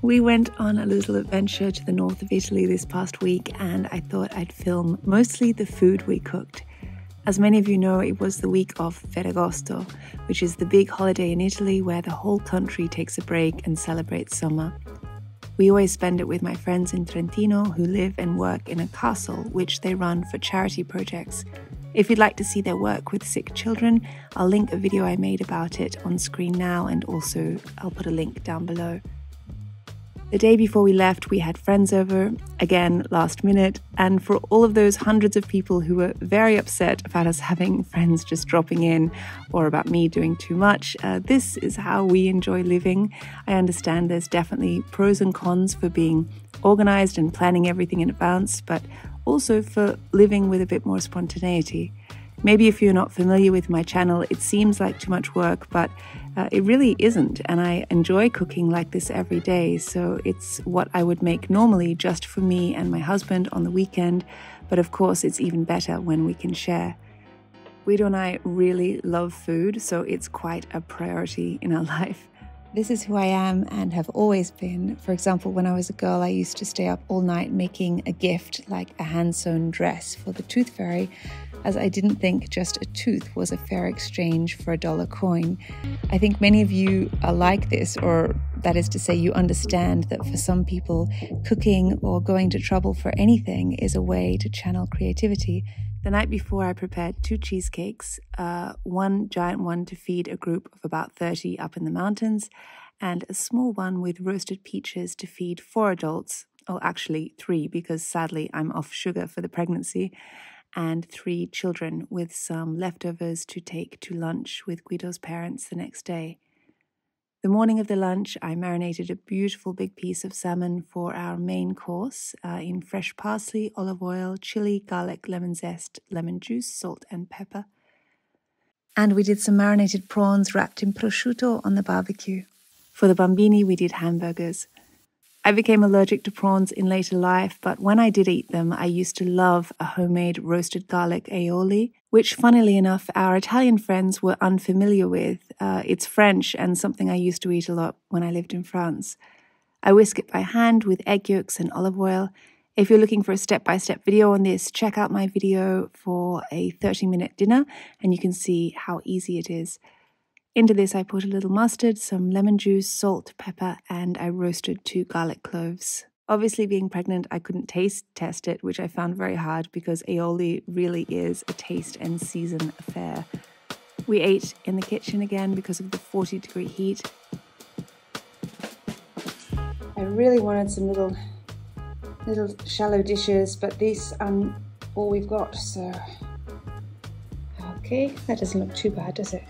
We went on a little adventure to the north of Italy this past week, and I thought I'd film mostly the food we cooked. As many of you know, it was the week of Ferragosto, which is the big holiday in Italy where the whole country takes a break and celebrates summer. We always spend it with my friends in Trentino who live and work in a castle, which they run for charity projects. If you'd like to see their work with sick children, I'll link a video I made about it on screen now, and also I'll put a link down below. The day before we left, we had friends over, again last minute, and for all of those hundreds of people who were very upset about us having friends just dropping in or about me doing too much, this is how we enjoy living. I understand there's definitely pros and cons for being organized and planning everything in advance, but also for living with a bit more spontaneity. Maybe if you're not familiar with my channel, it seems like too much work, but it really isn't, and I enjoy cooking like this every day, so it's what I would make normally just for me and my husband on the weekend, but of course it's even better when we can share. Guido and I really love food, so it's quite a priority in our life. This is who I am and have always been. For example, when I was a girl, I used to stay up all night making a gift, like a hand-sewn dress for the tooth fairy, as I didn't think just a tooth was a fair exchange for a dollar coin. I think many of you are like this, or that is to say, you understand that for some people, cooking or going to trouble for anything is a way to channel creativity. The night before, I prepared 2 cheesecakes, one giant one to feed a group of about 30 up in the mountains, and a small one with roasted peaches to feed 4 adults, or actually 3, because sadly I'm off sugar for the pregnancy, and 3 children with some leftovers to take to lunch with Guido's parents the next day. The morning of the lunch, I marinated a beautiful big piece of salmon for our main course in fresh parsley, olive oil, chili, garlic, lemon zest, lemon juice, salt and pepper. And we did some marinated prawns wrapped in prosciutto on the barbecue. For the bambini, we did hamburgers. I became allergic to prawns in later life, but when I did eat them, I used to love a homemade roasted garlic aioli, which, funnily enough, our Italian friends were unfamiliar with. It's French and something I used to eat a lot when I lived in France. I whisk it by hand with egg yolks and olive oil. If you're looking for a step-by-step video on this, check out my video for a 30-minute dinner, and you can see how easy it is. Into this, I put a little mustard, some lemon juice, salt, pepper, and I roasted 2 garlic cloves. Obviously, being pregnant, I couldn't taste test it, which I found very hard because aioli really is a taste and season affair. We ate in the kitchen again because of the 40-degree heat. I really wanted some little shallow dishes, but these are all we've got, so... Okay, that doesn't look too bad, does it?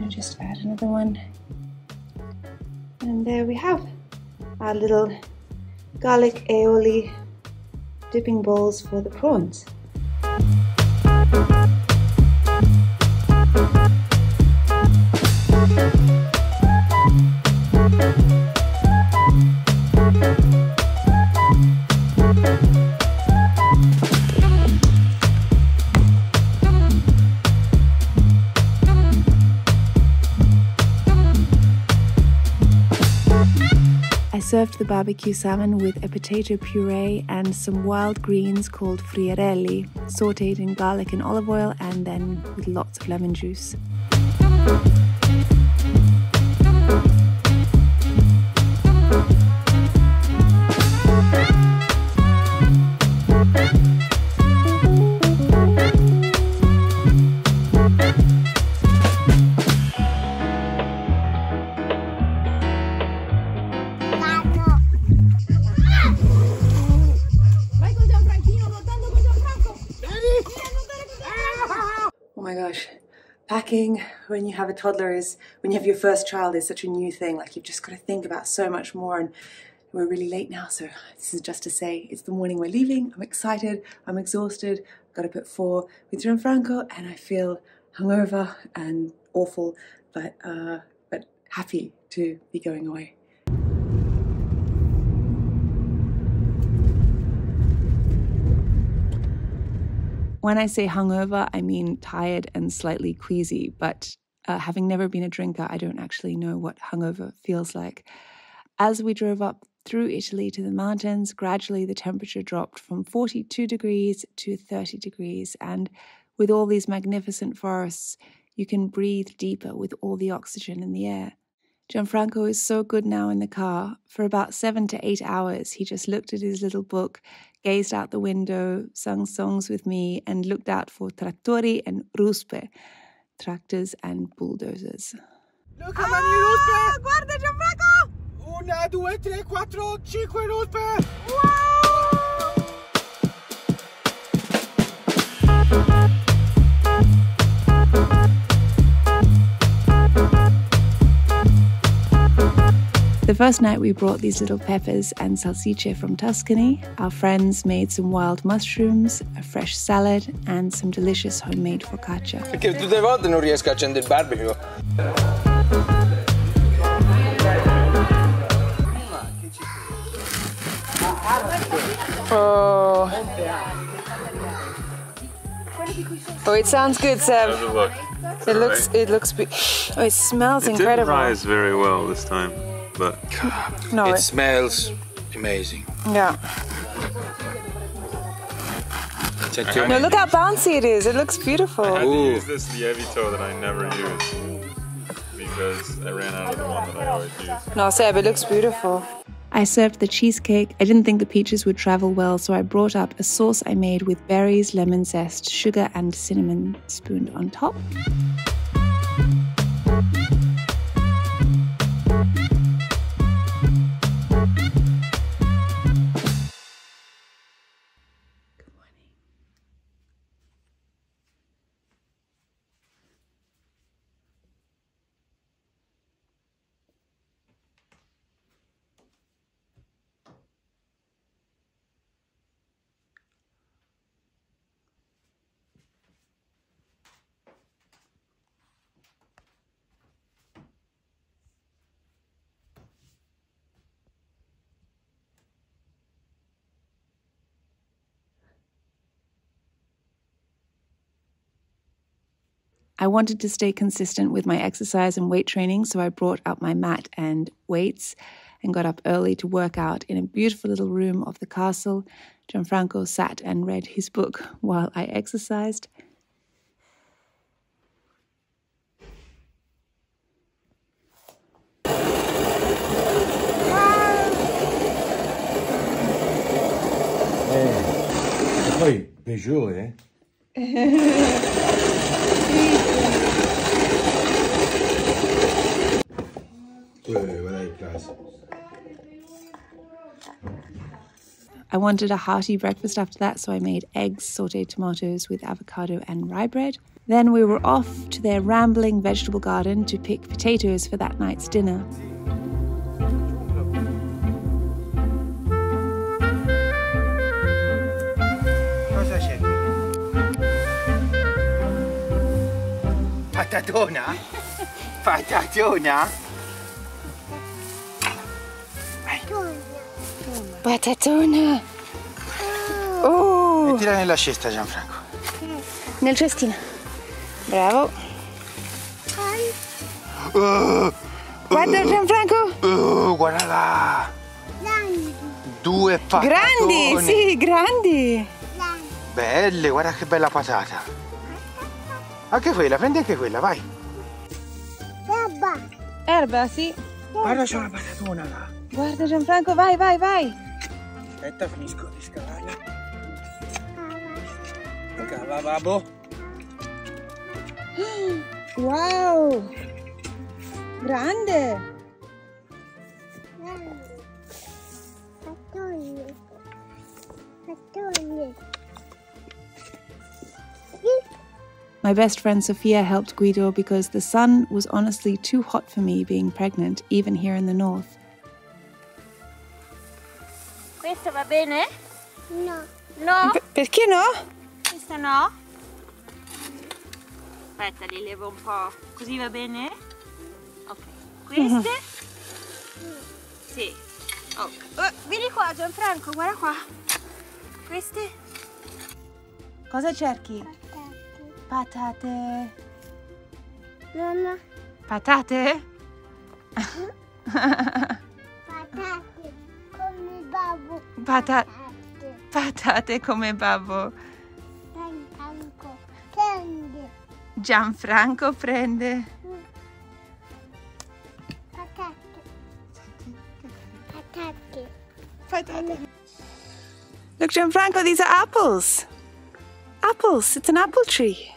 I'll just add another one. And there we have our little garlic aioli dipping bowls for the prawns. I served the barbecue salmon with a potato puree and some wild greens called friarelli, sautéed in garlic and olive oil and then with lots of lemon juice. Oh my gosh, packing when you have a toddler when you have your first child is such a new thing. Like, you've just got to think about so much more, and we're really late now, so this is just to say it's the morning we're leaving. I'm excited, I'm exhausted, I've got to put 4 with Gianfranco, and I feel hungover and awful, but happy to be going away. When I say hungover, I mean tired and slightly queasy, but having never been a drinker, I don't actually know what hungover feels like. As we drove up through Italy to the mountains, gradually the temperature dropped from 42 degrees to 30 degrees. And with all these magnificent forests, you can breathe deeper with all the oxygen in the air. Gianfranco is so good now in the car. For about 7 to 8 hours, he just looked at his little book, gazed out the window, sung songs with me, and looked out for trattori and ruspe, tractors and bulldozers. Look how many ruspe! Guarda Gianfranco! 1, 2, 3, 4, 5 ruspe! Wow! The first night we brought these little peppers and salsicce from Tuscany. Our friends made some wild mushrooms, a fresh salad, and some delicious homemade focaccia. Perché tutte le volte non riesco a accendere il barbecue. Oh, it sounds good, Seb. How's it look? It looks, oh, it smells incredible. It didn't rise very well this time, but no, it smells amazing. Yeah. No, look how bouncy it is. It looks beautiful. I had to use this Lievito that I never use because I ran out of the one that I always use. No, Seb, it looks beautiful. I served the cheesecake. I didn't think the peaches would travel well, so I brought up a sauce I made with berries, lemon zest, sugar, and cinnamon spooned on top. I wanted to stay consistent with my exercise and weight training, so I brought up my mat and weights and got up early to work out in a beautiful little room of the castle. Gianfranco sat and read his book while I exercised. Poi Peugeot, I wanted a hearty breakfast after that, so I made eggs, sauteed tomatoes with avocado and rye bread. Then we were off to their rambling vegetable garden to pick potatoes for that night's dinner. Cosa c'è? Patatona? Patatona? Patatona! Oh! Mettila nella cesta, Gianfranco. Nel cestino. Bravo. Guarda Gianfranco! Guarda là! 2 patatone! Grandi, sì, grandi! Belle, guarda che bella patata! Anche quella, prendi anche quella, vai! Erba, sì. Guarda, c'è una patatona là! Guarda Gianfranco, vai, vai, vai! Aspetta, finisco di scavarla. Cava, babbo! Wow! Grande! My best friend Sofia helped Guido because the sun was honestly too hot for me being pregnant, even here in the north. Questo va bene? No. No? Perché no? Questo no? Aspetta, li levo un po'. Così va bene? Ok. Queste? Sì. Oh. Vieni qua Gianfranco, guarda qua. Queste? Cosa cerchi? Patate. Mamma. Patate? Patate come babbo. Gianfranco prende. Gianfranco prende. Patate. Look, Gianfranco, these are apples. Apples. It's an apple tree.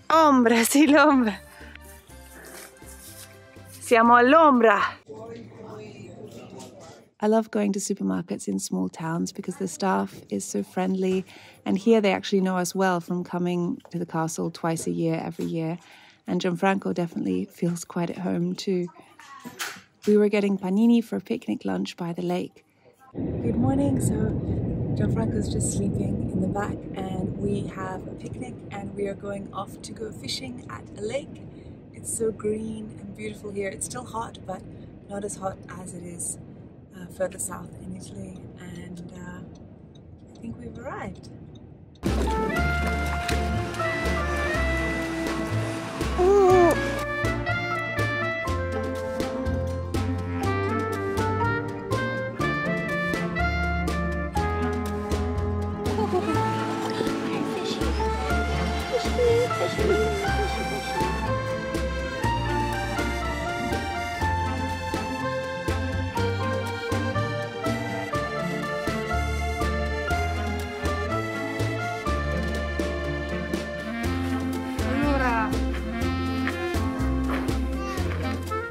Ombra, sì, l'ombra. Siamo all'ombra. I love going to supermarkets in small towns because the staff is so friendly, and here they actually know us well from coming to the castle twice a year, every year. And Gianfranco definitely feels quite at home too. We were getting panini for a picnic lunch by the lake. Good morning. So Gianfranco's just sleeping in the back and we have a picnic and we are going off to go fishing at a lake. It's so green and beautiful here. It's still hot, but not as hot as it is further south in Italy. And I think we've arrived. Ooh.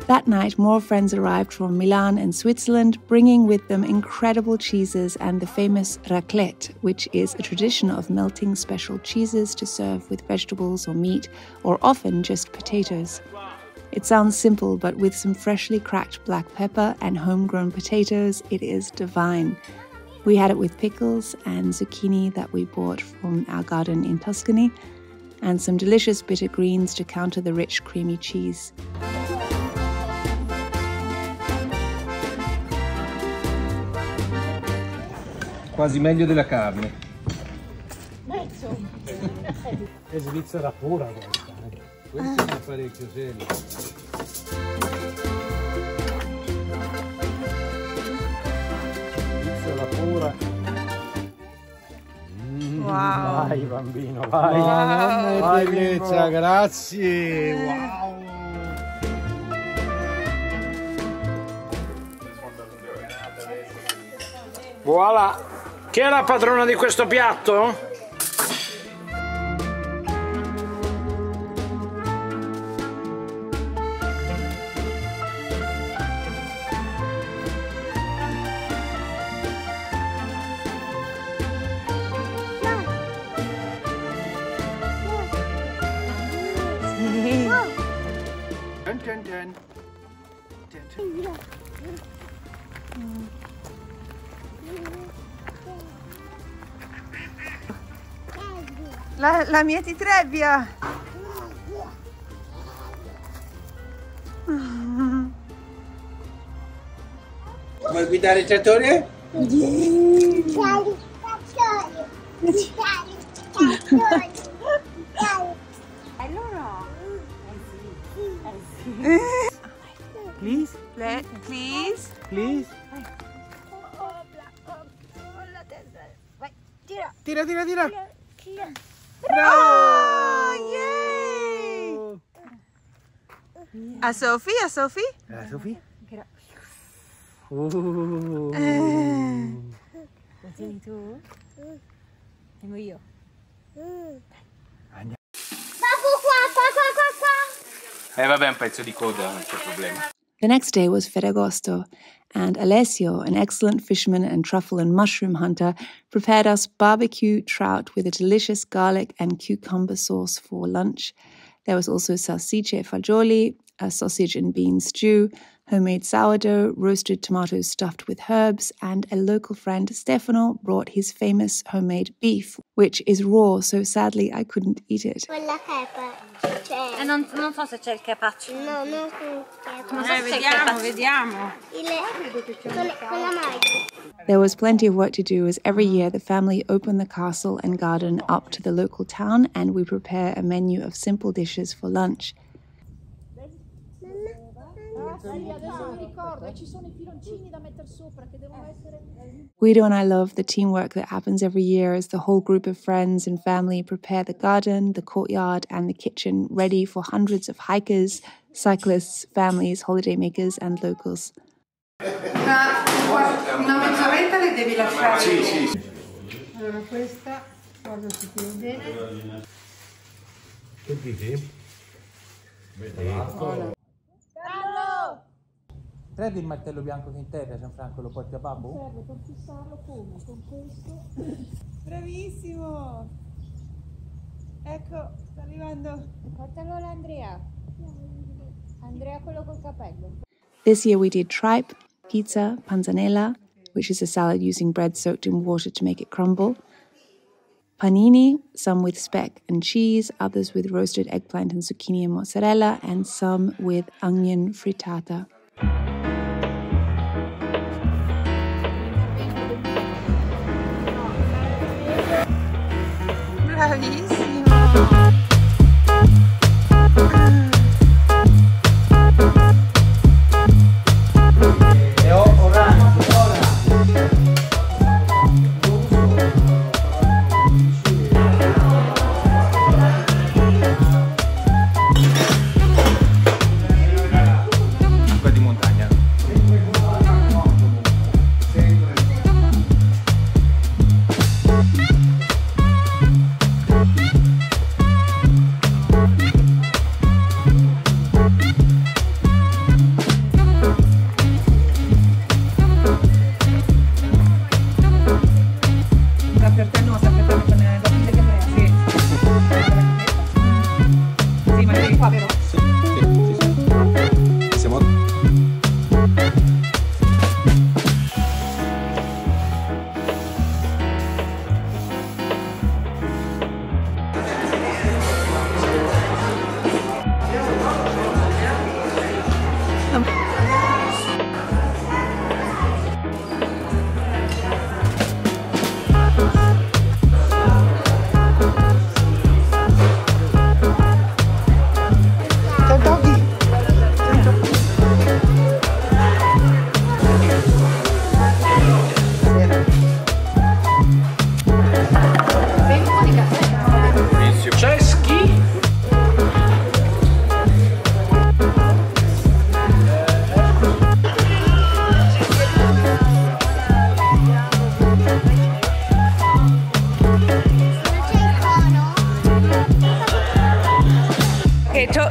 That night, more friends arrived from Milan and Switzerland, bringing with them incredible cheeses and the famous raclette, which is a tradition of melting special cheeses to serve with vegetables or meat, or often just potatoes. It sounds simple, but with some freshly cracked black pepper and homegrown potatoes, it is divine. We had it with pickles and zucchini that we bought from our garden in Tuscany, and some delicious bitter greens to counter the rich, creamy cheese. Quasi meglio della carne. È Svizzera pura questa. Questo è parecchio serio. Svizzera pura. Wow. Vai bambino, vai. Wow. Vai bellezza, grazie. Wow. Voilà. Chi è la padrona di questo piatto? La mia titrebbia! Vuoi guidare il trattore? Please? Please? Please? Tira, tira, tira. Oh, yay! A Sophie, a Sophie? Sophie? Così tu? Vengo io. Vabbè, un pezzo di coda, non c'è problema. The next day was Ferragosto, and Alessio, an excellent fisherman and truffle and mushroom hunter, prepared us barbecue trout with a delicious garlic and cucumber sauce for lunch. There was also salsicce e fagioli, a sausage and bean stew, homemade sourdough, roasted tomatoes stuffed with herbs, and a local friend, Stefano, brought his famous homemade beef, which is raw, so sadly I couldn't eat it. Quella c'è. Non so se c'è il carpaccio. No, non c'è il Vediamo, vediamo. Con la maglia. There was plenty of work to do as every year the family opened the castle and garden up to the local town and we prepare a menu of simple dishes for lunch. Guido and I love the teamwork that happens every year as the whole group of friends and family prepare the garden, the courtyard, and the kitchen ready for hundreds of hikers, cyclists, families, holidaymakers, and locals. Una mezz'oretta le devi lasciare. Sì. Allora questa, guarda se ti va bene. Che dici? Carlo! Prendi il martello bianco che integra, Gianfranco, lo porti a babbo? Serve per fissarlo come? Con questo. Bravissimo! Ecco, sta arrivando. Portalo all'Andrea. Andrea quello col capello. This year we did tripe, pizza, panzanella, which is a salad using bread soaked in water to make it crumble, panini, some with speck and cheese, others with roasted eggplant and zucchini and mozzarella, and some with onion frittata. Bravissimo!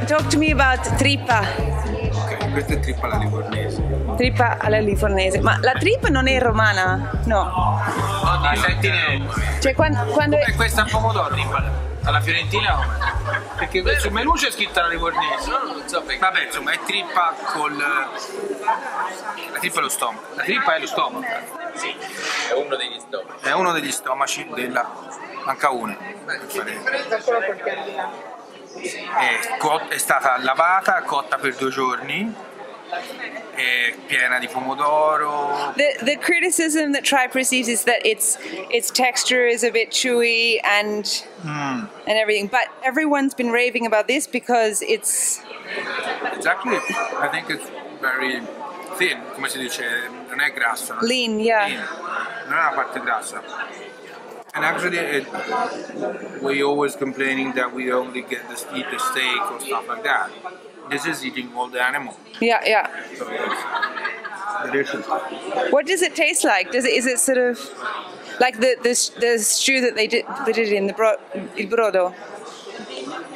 Talk to me about trippa. Ok, questa è trippa alla livornese. Trippa alla livornese. Ma la trippa non è romana? No. Ogni sentinella. Cioè quando è questa a pomodoro? Alla fiorentina come? Perché sul menù c'è scritta la livornese. Vabbè, insomma, è trippa col... La trippa è lo stomaco. La trippa è lo stomaco. Sì, è uno degli stomaci. È uno degli stomaci della... Manca uno. È stata lavata, cotta per 2 giorni, è piena di pomodoro. The criticism that tripe receives is that its texture is a bit chewy and everything, but everyone's been raving about this because it's actually, I think it's very thin, come si dice, non è grasso. Lean, yeah. Lean. Non è una parte grassa. And actually, we always complaining that we only get to eat the steak or stuff like that. This is eating all the animal. Yeah, yeah. So it's delicious. What does it taste like? Is it sort of like the stew that they did in il brodo?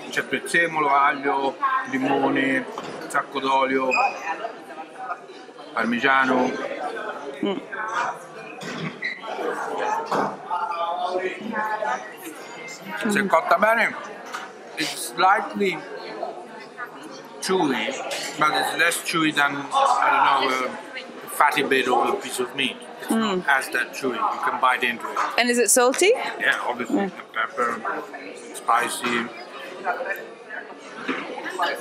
C'è prezzemolo, aglio, limone, un sacco d'olio, parmigiano. Se è cotta bene, it's slightly chewy, but it's less chewy than, I don't know, a fatty bit of a piece of meat. It's not as that chewy, you can bite into it. And is it salty? Yeah, obviously, pepper, spicy,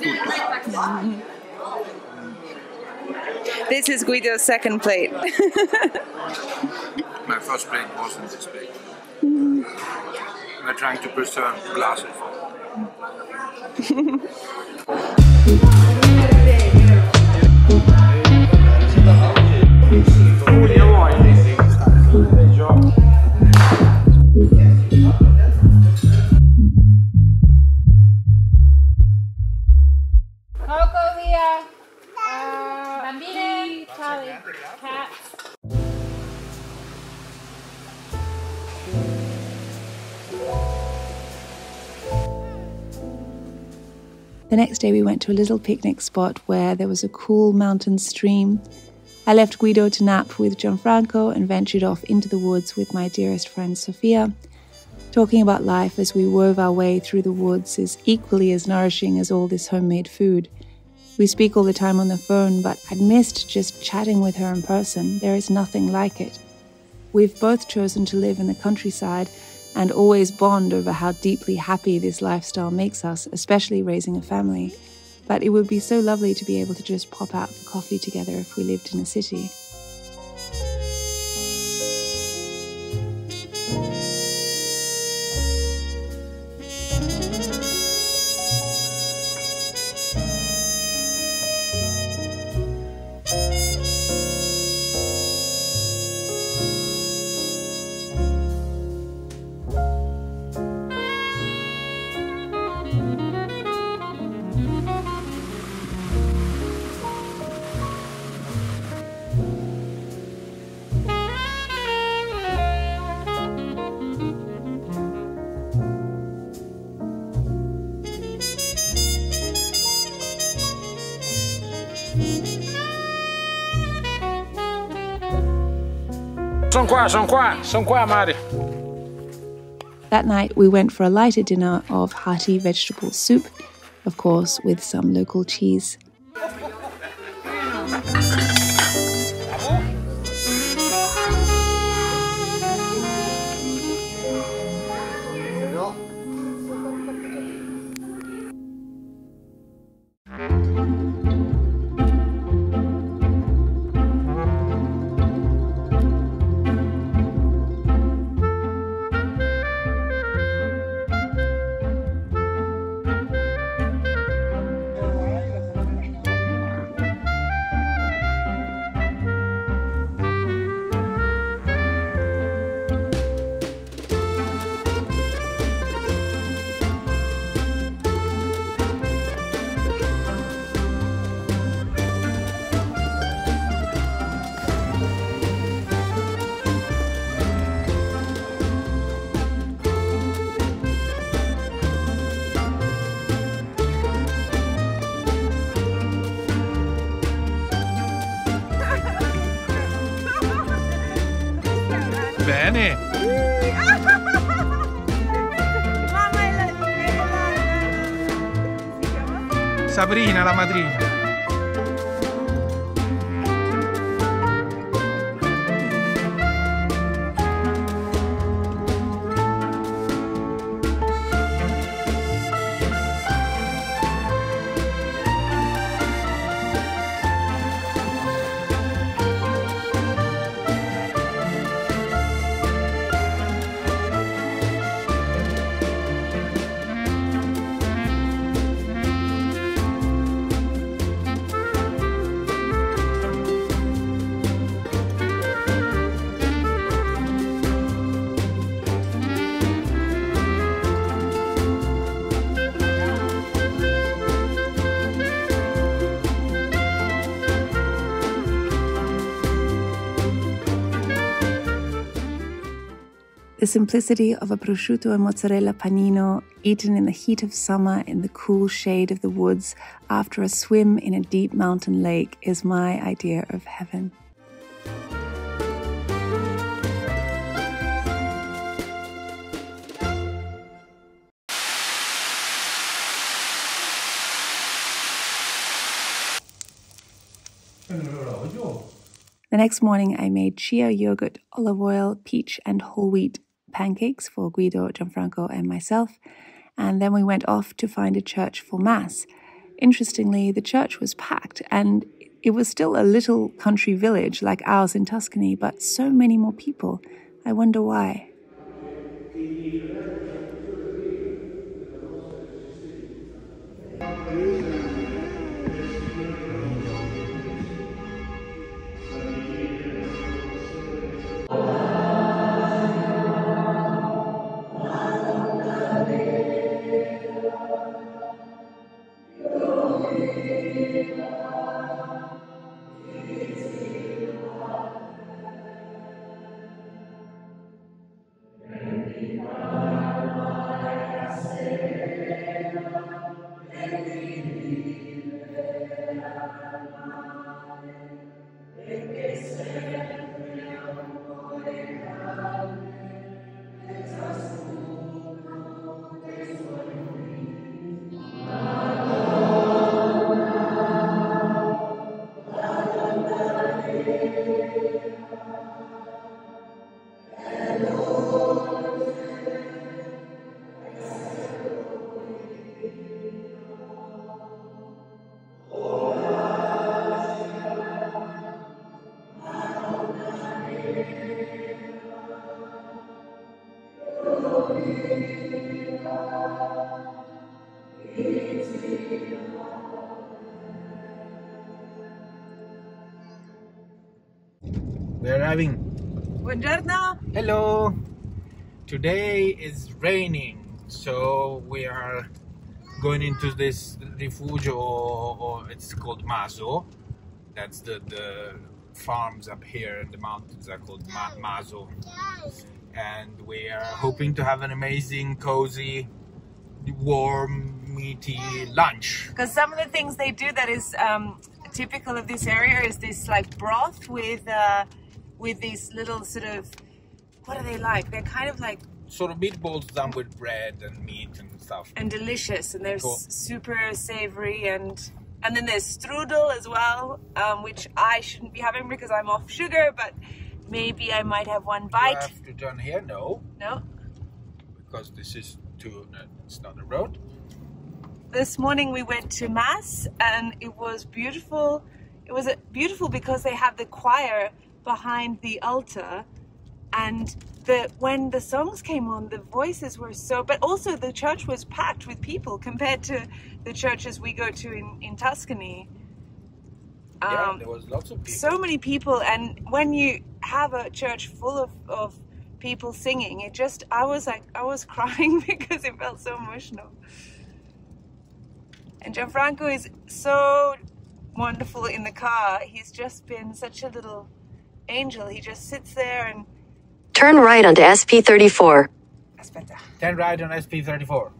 tutto. This is Guido's second plate. My first plate wasn't this big. We're trying to preserve glasses. The next day we went to a little picnic spot where there was a cool mountain stream. I left Guido to nap with Gianfranco and ventured off into the woods with my dearest friend Sofia. Talking about life as we wove our way through the woods is equally as nourishing as all this homemade food. We speak all the time on the phone, but I'd missed just chatting with her in person. There is nothing like it. We've both chosen to live in the countryside and always bond over how deeply happy this lifestyle makes us, especially raising a family. But it would be so lovely to be able to just pop out for coffee together if we lived in a city. Sono qua, Mari. That night we went for a lighter dinner of hearty vegetable soup, of course with some local cheese. Bene. Sabrina, la madrina. The simplicity of a prosciutto and mozzarella panino eaten in the heat of summer in the cool shade of the woods after a swim in a deep mountain lake is my idea of heaven. The next morning I made chia yogurt, olive oil, peach and whole wheat pancakes for Guido, Gianfranco and myself, and then we went off to find a church for Mass. Interestingly, the church was packed and it was still a little country village like ours in Tuscany, but so many more people. I wonder why. We're arriving. Buongiorno. Hello. Today is raining, so we are going into this rifugio, or it's called Maso. That's the farms up here in the mountains are called Maso. And we are hoping to have an amazing, cozy, warm, meaty lunch. Because some of the things they do that is typical of this area is this like broth with these little sort of, what are they like? They're kind of like sort of meatballs done with bread and meat and stuff. And delicious, and they're cool. Super savory, and then there's strudel as well, which I shouldn't be having because I'm off sugar, but maybe I might have one bite. You have to turn here? No. No. Because this is it's not a road. This morning we went to Mass and it was beautiful. It was beautiful because they have the choir behind the altar, and when the songs came on, the voices were but also the church was packed with people compared to the churches we go to in Tuscany. Yeah, there was lots of people. So many people, and when you have a church full of people singing, I was crying because it felt so emotional. And Gianfranco is so wonderful in the car. He's just been such a little angel. He just sits there and... Turn right onto SP34. Aspetta. Turn right on SP34.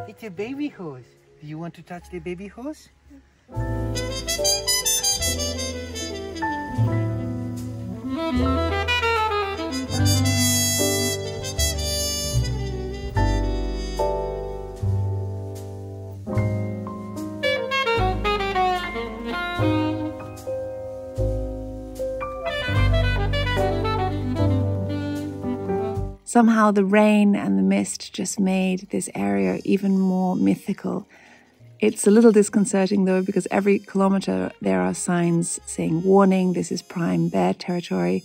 It's a baby horse. Do you want to touch the baby horse? Somehow the rain and the mist just made this area even more mythical. It's a little disconcerting though, because every kilometer there are signs saying warning, this is prime bear territory.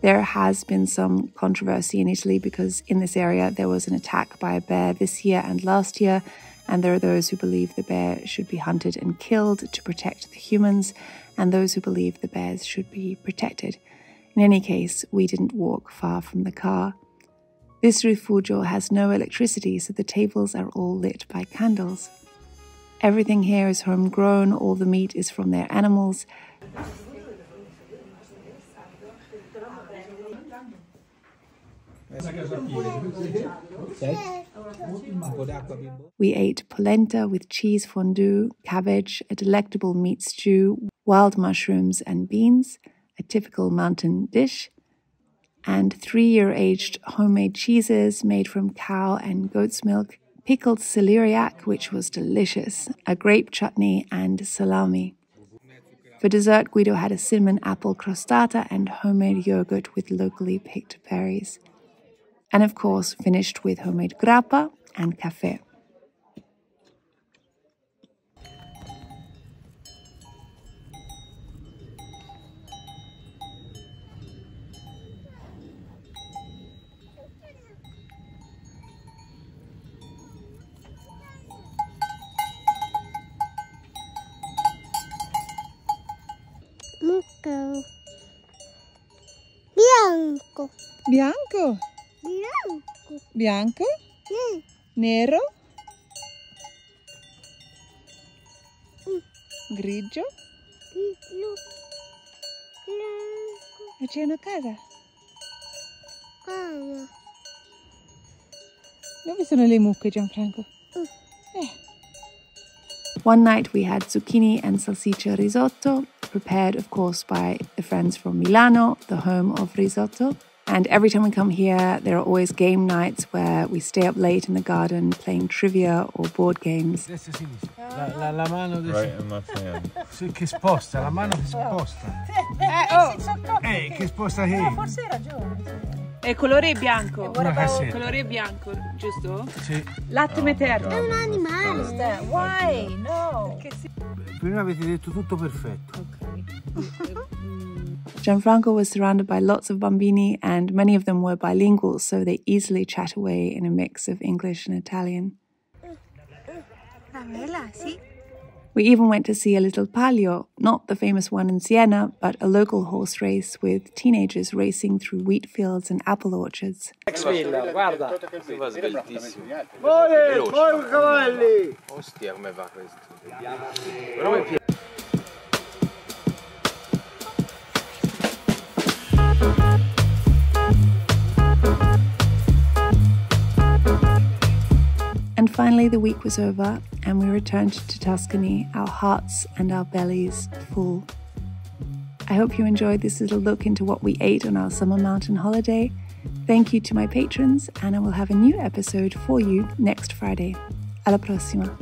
There has been some controversy in Italy because in this area there was an attack by a bear this year and last year, and there are those who believe the bear should be hunted and killed to protect the humans, and those who believe the bears should be protected. In any case, we didn't walk far from the car. This rifugio has no electricity, so the tables are all lit by candles. Everything here is homegrown, all the meat is from their animals. We ate polenta with cheese fondue, cabbage, a delectable meat stew, wild mushrooms and beans, a typical mountain dish, and 3-year-aged homemade cheeses made from cow and goat's milk, pickled celeriac, which was delicious, a grape chutney, and salami. For dessert, Guido had a cinnamon apple crostata and homemade yogurt with locally picked berries. And of course, finished with homemade grappa and café. Bianco. Bianco. Nero. Grigio. E c'è una casa. Dove sono le mucche, Gianfranco? One night we had zucchini and salsiccia risotto, prepared of course by the friends from Milano, the home of risotto. And every time we come here, there are always game nights where we stay up late in the garden playing trivia or board games. Destra e sinistra. La mano destra. Right in left hand. Sì, che sposta, la mano che sposta. Che sposta che? Forse hai ragione. E colore bianco. Una cassetta. Colore bianco, giusto? Sì. Latte materno. È un animale. Why? No. Prima avete detto tutto perfetto. Gianfranco was surrounded by lots of bambini and many of them were bilingual, so they easily chat away in a mix of English and Italian. We even went to see a little palio, not the famous one in Siena, but a local horse race with teenagers racing through wheat fields and apple orchards. Guarda, si va sveltissimo. Cavalli! Ostia, come va questo? And finally the week was over and we returned to Tuscany, our hearts and our bellies full. I hope you enjoyed this little look into what we ate on our summer mountain holiday. Thank you to my patrons, and I will have a new episode for you next Friday. Alla prossima.